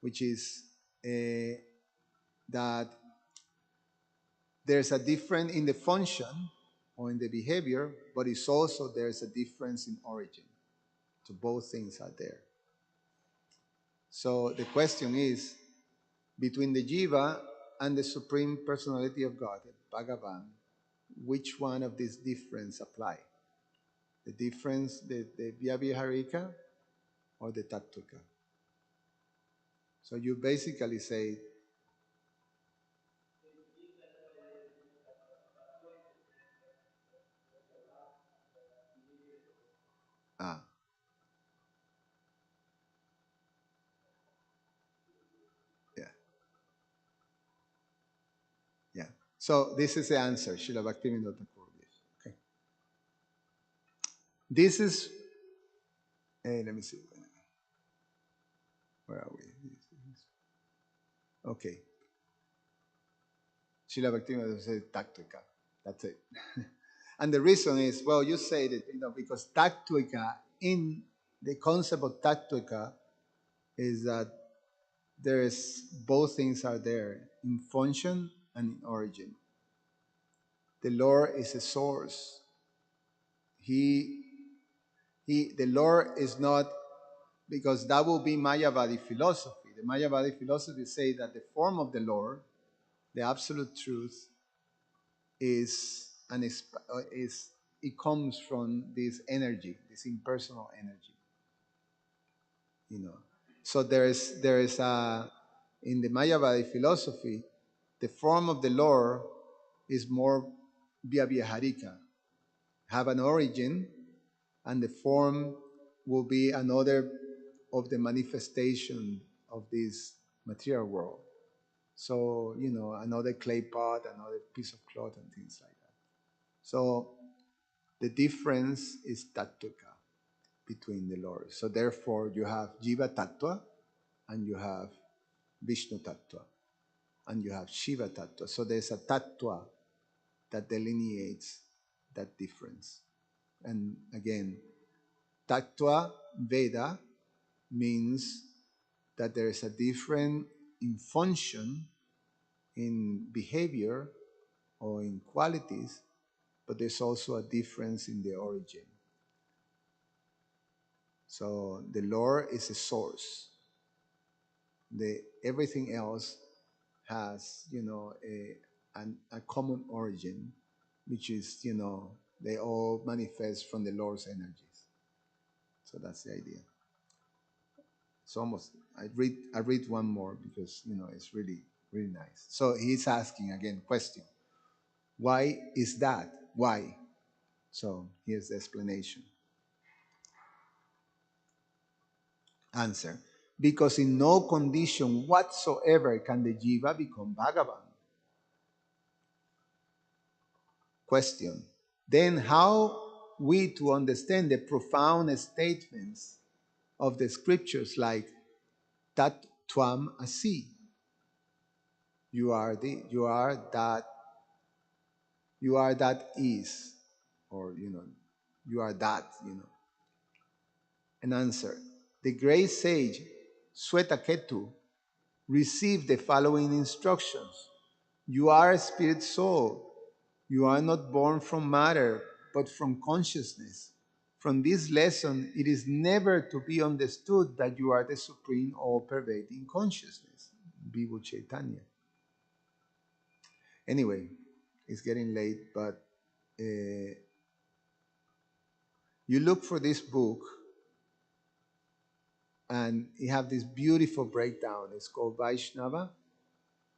which is that there's a difference in the function or in the behavior, but it's also there's a difference in origin. So both things are there. So the question is, between the Jiva and the Supreme Personality of God, Bhagavan, which one of these difference apply? The difference, the Vyavyaharika or the Tattvika? So you basically say, ah, yeah, yeah. So this is the answer, Srila Bhaktivinoda Thakur. Okay. This is, let me see, where are we? Okay. Srila Bhaktivinoda said Tattvika. That's it. And the reason is, well, you said it, because Tattvika, in the concept of Tattvika, is that there is both things are there in function and in origin. The Lord is a source. He, the Lord is not, because that will be Mayavadi philosophy. The Mayavadi philosophy say that the form of the Lord, the absolute truth, is it comes from this energy, this impersonal energy. So there is a, in the Mayavadi philosophy, the form of the Lord is more Vyavyaharika, have an origin, and the form will be another of the manifestation of this material world. So, another clay pot, another piece of cloth, and things like that. So the difference is Tattvika between the Lords. So therefore, you have Jiva Tattva, and you have Vishnu Tattva, and you have Shiva Tattva. So there's a Tattva that delineates that difference. And again, Tattva Veda means that there is a difference in function, in behavior, or in qualities, but there's also a difference in the origin. So the Lord is a source. Everything else has, a common origin, which is, they all manifest from the Lord's energies. So that's the idea. So almost, I read one more because, it's really, really nice. So he's asking again, question. Why is that? Why? So here's the explanation. Answer. because in no condition whatsoever can the jiva become Bhagavan. Question. Then how we to understand the profound statements of the scriptures like Tat Tvam Asi? You are that is, or you are that. An answer. The great sage Swetaketu received the following instructions. You are a spirit soul. You are not born from matter, but from consciousness. From this lesson, it is never to be understood that you are the supreme all-pervading consciousness. Vivo Chaitanya. Anyway, it's getting late, but you look for this book, and you have this beautiful breakdown. It's called Vaishnava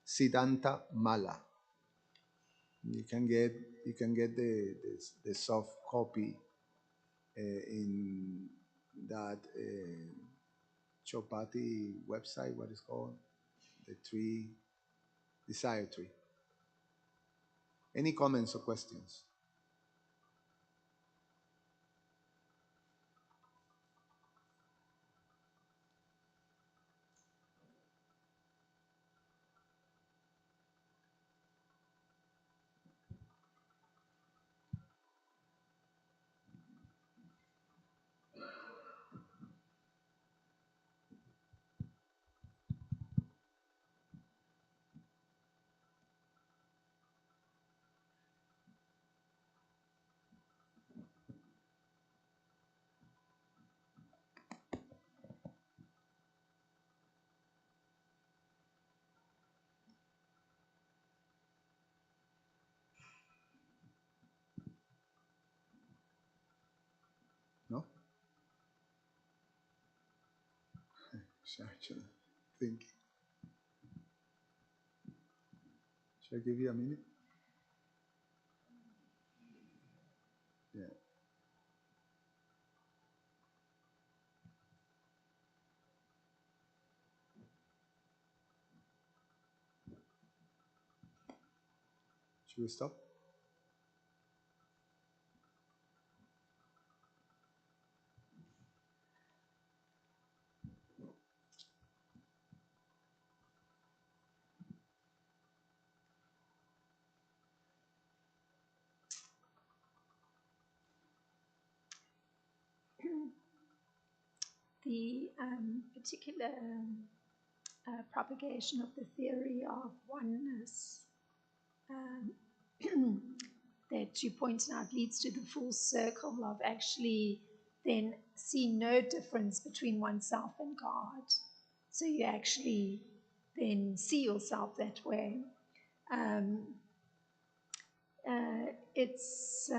Siddhanta Mala. You can get the soft copy in that Chopati website. What is called the desire tree. Any comments or questions? No? Should I think? Should I give you a minute? Yeah. Should we stop? The particular propagation of the theory of oneness um, that you pointed out leads to the full circle of actually then see no difference between oneself and God. So you actually then see yourself that way. Um, it's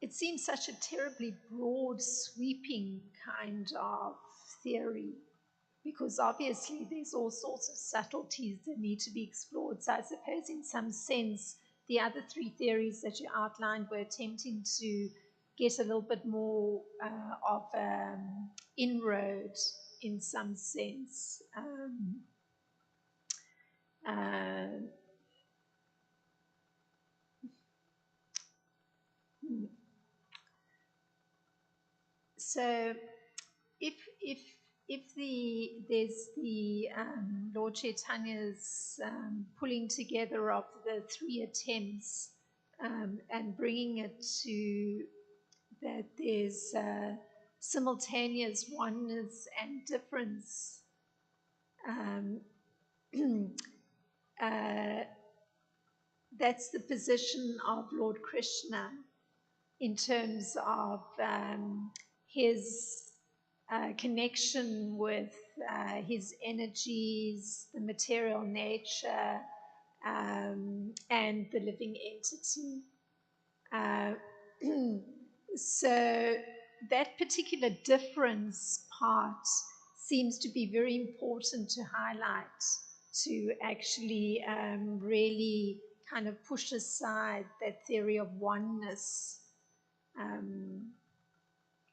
it seems such a terribly broad, sweeping kind of theory, because obviously there's all sorts of subtleties that need to be explored. So I suppose in some sense, the other three theories that you outlined were attempting to get a little bit more of inroad in some sense. Uh, so if if there's the Lord Chaitanya's pulling together of the three attempts and bringing it to that there's simultaneous oneness and difference. Uh, that's the position of Lord Krishna in terms of his connection with his energies, the material nature, and the living entity. So that particular difference part seems to be very important to highlight, to actually really kind of push aside that theory of oneness.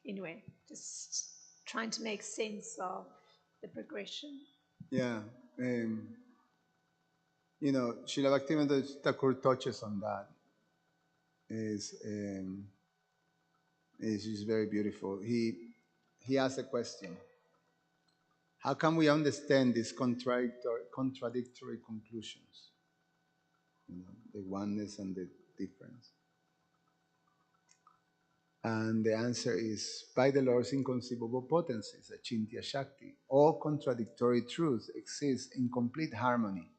Anyway, just trying to make sense of the progression. Yeah. Um, Srila Bhaktivinoda Thakur touches on that. Is just very beautiful. He asks a question: how can we understand these contradictory conclusions? The oneness and the difference. And the answer is by the Lord's inconceivable potencies, Achintya Shakti. All contradictory truths exist in complete harmony.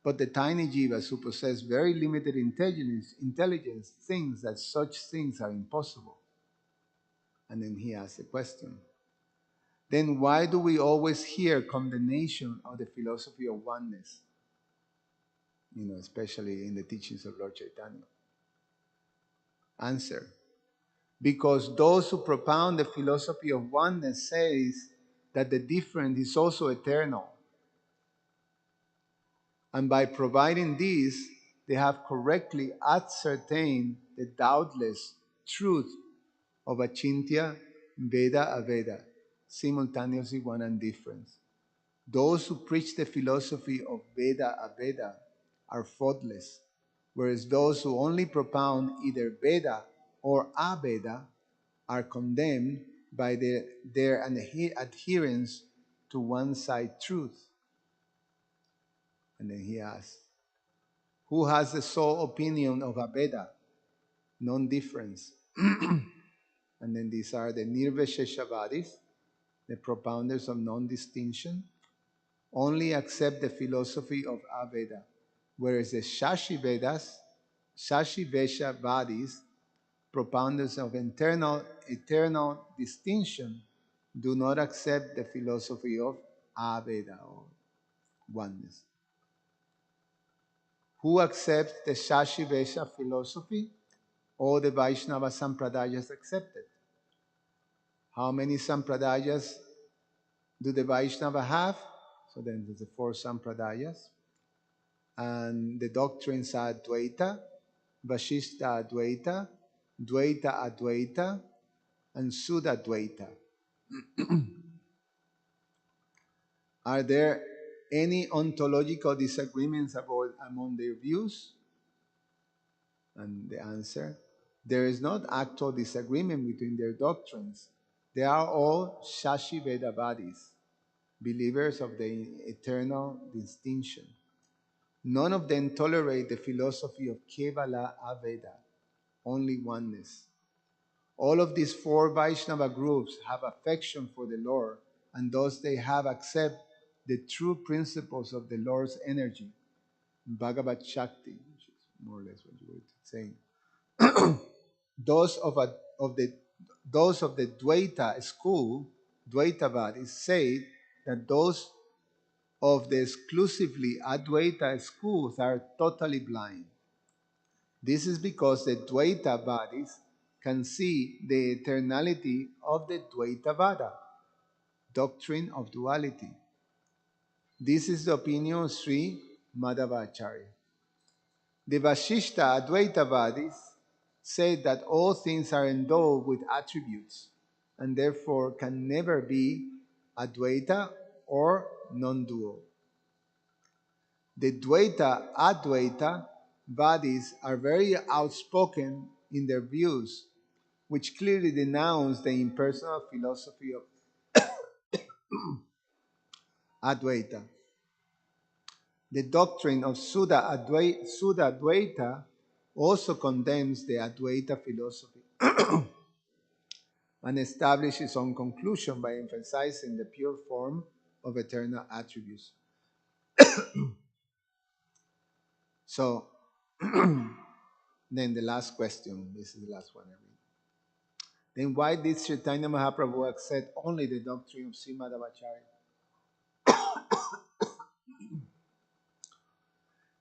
But the tiny jivas who possess very limited intelligence thinks that such things are impossible. And then he asks a question. Then why do we always hear condemnation of the philosophy of oneness? Especially in the teachings of Lord Chaitanya. Answer. Because those who propound the philosophy of oneness says that the different is also eternal. And by providing this, they have correctly ascertained the doubtless truth of Achintya, Veda, Aveda, simultaneously one and difference. Those who preach the philosophy of Veda, Aveda are faultless, whereas those who only propound either Veda or Aveda are condemned by their adherence to one side truth. And then he asks, who has the sole opinion of Aveda? Non-difference. And then these are the Nirvisheshavadis, the propounders of non-distinction, only accept the philosophy of Aveda, whereas the Shashiveshavadis, propounders of eternal distinction, do not accept the philosophy of Aveda or oneness. Who accepts the Shashivesha philosophy? All the Vaishnava Sampradayas accept it. How many Sampradayas do the Vaishnava have? So then there's the four Sampradayas. And the doctrines are Dvaita, Vashishta Advaita, Dvaita Advaita, and Suddha Dvaita. Are there any ontological disagreements among their views? And the answer, there is not actual disagreement between their doctrines. They are all Shashi Vedavadis, believers of the eternal distinction. None of them tolerate the philosophy of Kevala Aveda, only oneness. All of these four Vaishnava groups have affection for the Lord, and thus they have accepted the true principles of the Lord's energy, Bhagavat Shakti, which is more or less what you were saying. Those of the Dvaita school, Dvaitavadis, say that those of the exclusively Advaita schools are totally blind. This is because the Dvaitavadis can see the eternality of the Dvaitavada, doctrine of duality. This is the opinion of Sri Madhavacharya. The Vashishta Advaitavadis say that all things are endowed with attributes and therefore can never be Advaita or non-dual. The Dvaita Advaita Vadis are very outspoken in their views, which clearly denounce the impersonal philosophy of Advaita. The doctrine of Suddha Advaita also condemns the Advaita philosophy and establishes its own conclusion by emphasizing the pure form of eternal attributes. So, then the last question, this is the last one I read. Then why did Chaitanya Mahaprabhu accept only the doctrine of Sri Madhavacharya?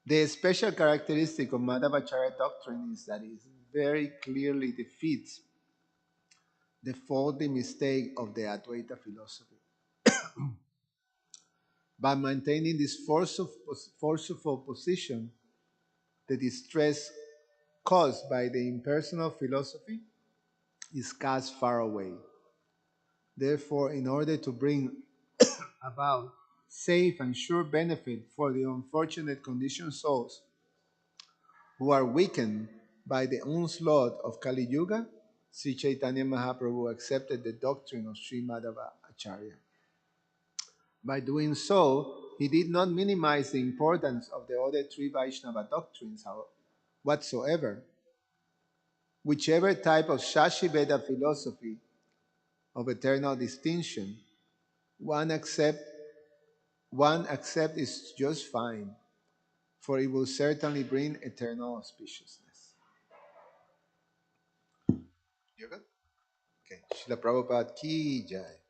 The special characteristic of Madhavacharya doctrine is that it very clearly defeats the faulty mistake of the Advaita philosophy. By maintaining this forceful position, the distress caused by the impersonal philosophy is cast far away. Therefore, in order to bring about safe and sure benefit for the unfortunate conditioned souls who are weakened by the onslaught of Kali Yuga, Sri Chaitanya Mahaprabhu accepted the doctrine of Sri Madhava Acharya. By doing so, he did not minimize the importance of the other three Vaishnava doctrines whatsoever. Whichever type of Shashiveda philosophy of eternal distinction one accept, one accept is just fine, for it will certainly bring eternal auspiciousness. You good? Okay. Srila Prabhupada ki jai.